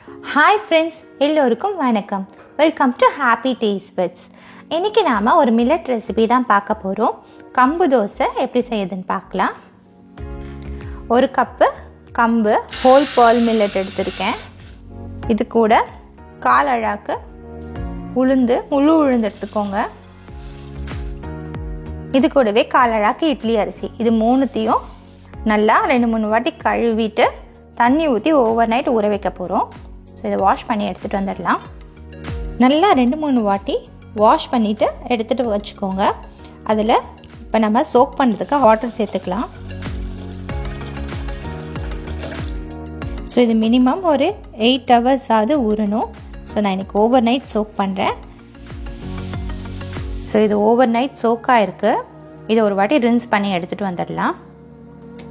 Hi friends, எல்லோருக்கும் வணக்கம். Welcome to happy taste buds. இன்றைக்கி நாம் ஒரு மில்லட் ரெசிபி தான் பார்க்க போகிறோம். கம்பு தோசை எப்படி செய்யுதுன்னு பார்க்கலாம். ஒரு கப்பு கம்பு ஹோல் பால் மில்லட் எடுத்திருக்கேன். இது கூட கால் அழாக்கு உளுந்து, முழு உளுந்து எடுத்துக்கோங்க. இது கூடவே கால் அழாக்கு இட்லி அரிசி. இது மூணுத்தையும் நல்லா 2-3 வாட்டி கழுவிட்டு தண்ணி ஊற்றி ஓவர் நைட் ஊற வைக்க போகிறோம். ஸோ இதை வாஷ் பண்ணி எடுத்துகிட்டு வந்துடலாம். நல்லா 2-3 வாட்டி வாஷ் பண்ணிவிட்டு எடுத்துகிட்டு வச்சுக்கோங்க. அதில் இப்போ நம்ம சோக் பண்ணுறதுக்கு வாட்டர் சேர்த்துக்கலாம். ஸோ இது மினிமம் ஒரு 8 hours ஆகுது ஊறணும். ஸோ நான் இன்றைக்கி ஓவர் நைட் சோக் பண்ணுறேன். ஸோ இது ஓவர் நைட் சோக்காக இருக்குது. இதை ஒரு வாட்டி ரின்ஸ் பண்ணி எடுத்துகிட்டு வந்துடலாம்.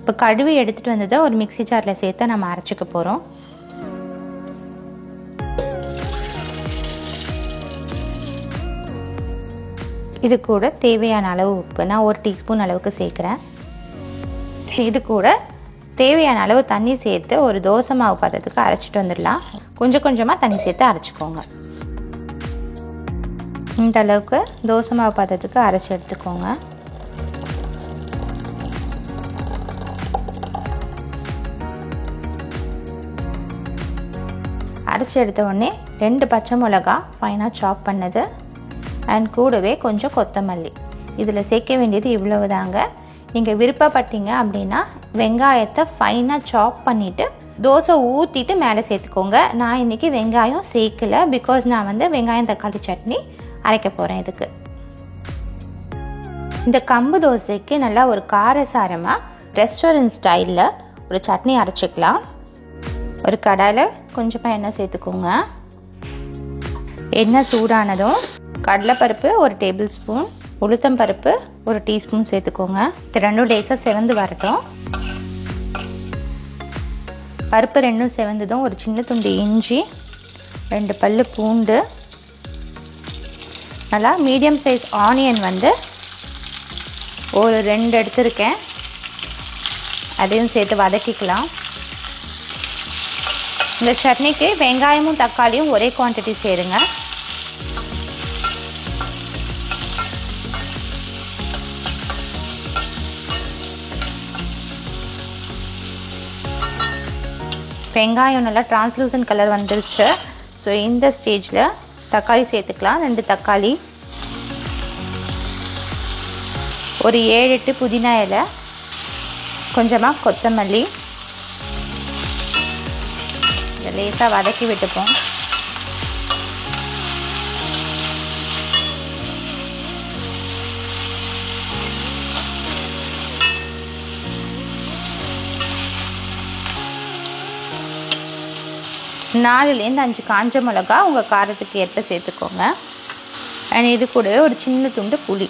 இப்போ கழுவி எடுத்துகிட்டு வந்ததை ஒரு மிக்ஸி ஜாரில் சேர்த்து நம்ம அரைச்சிக்க போகிறோம். இது கூட தேவையான அளவு உப்பு, நான் 1 டீஸ்பூன் அளவுக்கு சேர்க்குறேன். இது கூட தேவையான அளவு தண்ணி சேர்த்து ஒரு தோசை மாவு பதத்துக்கு அரைச்சிட்டு வந்துடலாம். கொஞ்சம் கொஞ்சமாக தண்ணி சேர்த்து அரைச்சிக்கோங்க. இந்த அளவுக்கு தோசை மாவு பதத்துக்கு அரைச்சி எடுத்துக்கோங்க. அரைச்சி எடுத்த உடனே 2 பச்சை மிளகா ஃபைனாக சாப் பண்ணது அண்ட் கூடவே கொஞ்சம் கொத்தமல்லி. இதில் சேர்க்க வேண்டியது இவ்வளவு தாங்க. நீங்கள் விருப்பப்பட்டீங்க அப்படின்னா வெங்காயத்தை ஃபைனாக சாப் பண்ணிவிட்டு தோசை ஊற்றிட்டு மேலே சேர்த்துக்கோங்க. நான் இன்றைக்கி வெங்காயம் சேர்க்கலை, பிகாஸ் நான் வெங்காயம் தக்காளி சட்னி அரைக்க போகிறேன். இதுக்கு இந்த கம்பு தோசைக்கு நல்லா ஒரு காரசாரமாக ரெஸ்டாரண்ட் ஸ்டைலில் ஒரு சட்னி அரைச்சிக்கலாம். ஒரு கடாயில் கொஞ்சமாக எண்ணெய் சேர்த்துக்கோங்க. எண்ணெய் சூடானதும் கடலைப்பருப்பு 1 டேபிள் ஸ்பூன், உளுத்தம் பருப்பு 1 டீஸ்பூன் சேர்த்துக்கோங்க. இது 2 லேசாக செவந்து வரட்டும். பருப்பு 2 செவந்ததும் ஒரு சின்ன துண்டு இஞ்சி, 2 பல்லு பூண்டு, நல்லா மீடியம் சைஸ் ஆனியன் ஒரு 2 எடுத்துருக்கேன். அதையும் சேர்த்து வதக்கிக்கலாம். இந்த சட்னிக்கு வெங்காயமும் தக்காளியும் ஒரே குவான்டிட்டி சேருங்க. வெங்காயம் நல்லா டிரான்ஸ்லூசன்ட் கலர் வந்துருச்சு. ஸோ இந்த ஸ்டேஜில் தக்காளி சேர்த்துக்கலாம். 2 தக்காளி, ஒரு 7-8 புதினா இலை, கொஞ்சமாக கொத்தமல்லி. இதை லேசாக வதக்கி விட்டுப்போம். நாலுலேருந்து 5 காஞ்ச மிளகா உங்கள் காரத்துக்கு ஏற்ப சேர்த்துக்கோங்க. அண்ட் இது கூடவே ஒரு சின்ன துண்டு புளி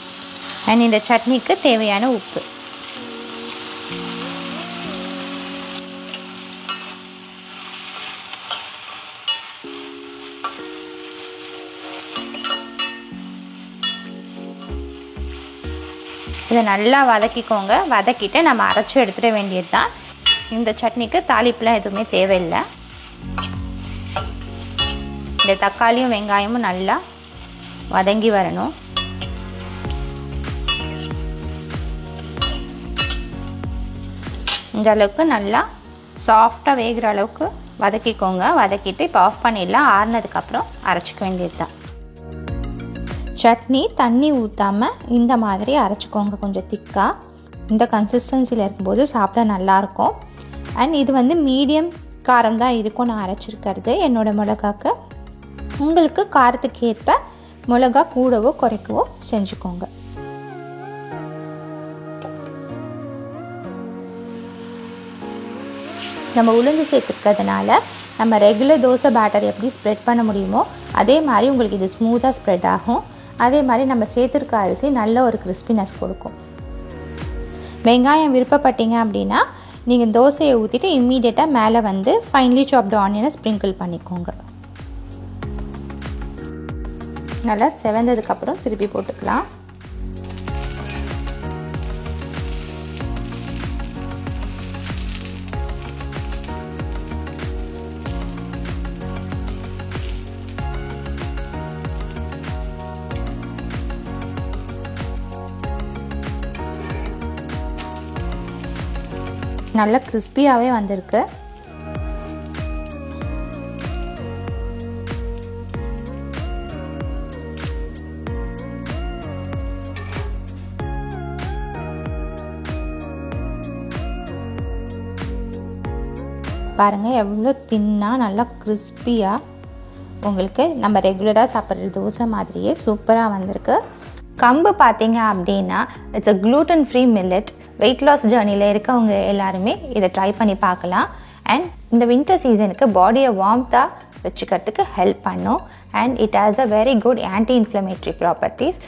அண்ட் இந்த சட்னிக்கு தேவையான உப்பு. இதை நல்லா வதக்கிக்கோங்க. வதக்கிட்டு நம்ம அரைச்சி எடுத்துட வேண்டியது தான். இந்த சட்னிக்கு தாளிப்புலாம் எதுவுமே தேவையில்லை. இந்த தக்காளியும் வெங்காயமும் நல்லா வதங்கி வரணும். இந்த அளவுக்கு நல்லா சாஃப்டாக வேகிற அளவுக்கு வதக்கிக்கோங்க. வதக்கிட்டு இப்போ ஆஃப் பண்ணிடலாம். ஆறுனதுக்கப்புறம் அரைச்சிக்க வேண்டியது தான். சட்னி தண்ணி ஊற்றாமல் இந்த மாதிரி அரைச்சிக்கோங்க. கொஞ்சம் திக்காக இந்த கன்சிஸ்டன்சியில் இருக்கும்போது சாப்பிட நல்லாயிருக்கும். அண்ட் இது மீடியம் காரம் தான் இருக்கும் நான் அரைச்சிருக்கிறது. என்னோடய மிளகாக்கு உங்களுக்கு காரத்துக்கு ஏற்ப மிளகா கூடவோ குறைக்கவோ செஞ்சுக்கோங்க. நம்ம உளுந்து சேர்த்துக்கிறதுனால நம்ம ரெகுலர் தோசை பேட்டர் எப்படி ஸ்ப்ரெட் பண்ண முடியுமோ அதே மாதிரி உங்களுக்கு இது ஸ்மூத்தாக ஸ்ப்ரெட் ஆகும். அதே மாதிரி நம்ம சேர்த்துருக்க அரிசி நல்ல ஒரு கிறிஸ்பினஸ் கொடுக்கும். வெங்காயம் விருப்பப்பட்டீங்க அப்படின்னா நீங்கள் தோசையை ஊற்றிட்டு இம்மீடியட்டாக மேலே ஃபைன்லி சாப்டு ஆனியனை ஸ்ப்ரிங்கிள் பண்ணிக்கோங்க. நல்லா செவந்ததுக்கப்புறம் திருப்பி போட்டுக்கலாம். நல்ல கிறிஸ்பியாகவே வந்திருக்கு. பாருங்கள் எவ்வளோ தின்னாக நல்லா கிறிஸ்பியாக உங்களுக்கு நம்ம ரெகுலராக சாப்பிட்ற தோசை மாதிரியே சூப்பராக வந்திருக்கு. கம்பு பார்த்தீங்க அப்படின்னா it's a gluten free millet. Weight loss ஜேர்னியில் இருக்கவங்க எல்லாருமே இதை ட்ரை பண்ணி பார்க்கலாம். அண்ட் இந்த வின்டர் சீசனுக்கு பாடியை வார்ம்த்தாக வச்சுக்கிறதுக்கு ஹெல்ப் பண்ணும். And it has a very good anti inflammatory properties.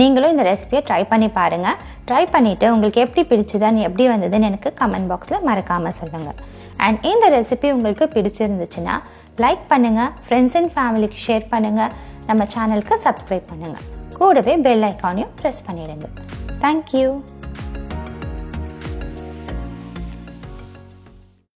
நீங்களும் இந்த ரெசிபியை ட்ரை பண்ணி பாருங்கள். ட்ரை பண்ணிவிட்டு உங்களுக்கு எப்படி பிடிச்சதுன்னு எப்படி வந்ததுன்னு எனக்கு கமெண்ட் பாக்ஸில் மறக்காமல் சொல்லுங்கள். அண்ட் இந்த ரெசிபி உங்களுக்கு பிடிச்சிருந்துச்சுன்னா லைக் பண்ணுங்கள், ஃப்ரெண்ட்ஸ் அண்ட் ஃபேமிலிக்கு ஷேர் பண்ணுங்கள், நம்ம சேனலுக்கு சப்ஸ்கிரைப் பண்ணுங்கள், கூடவே பெல் ஐக்கானையும் ப்ரெஸ் பண்ணிடுங்க. தேங்க்யூ.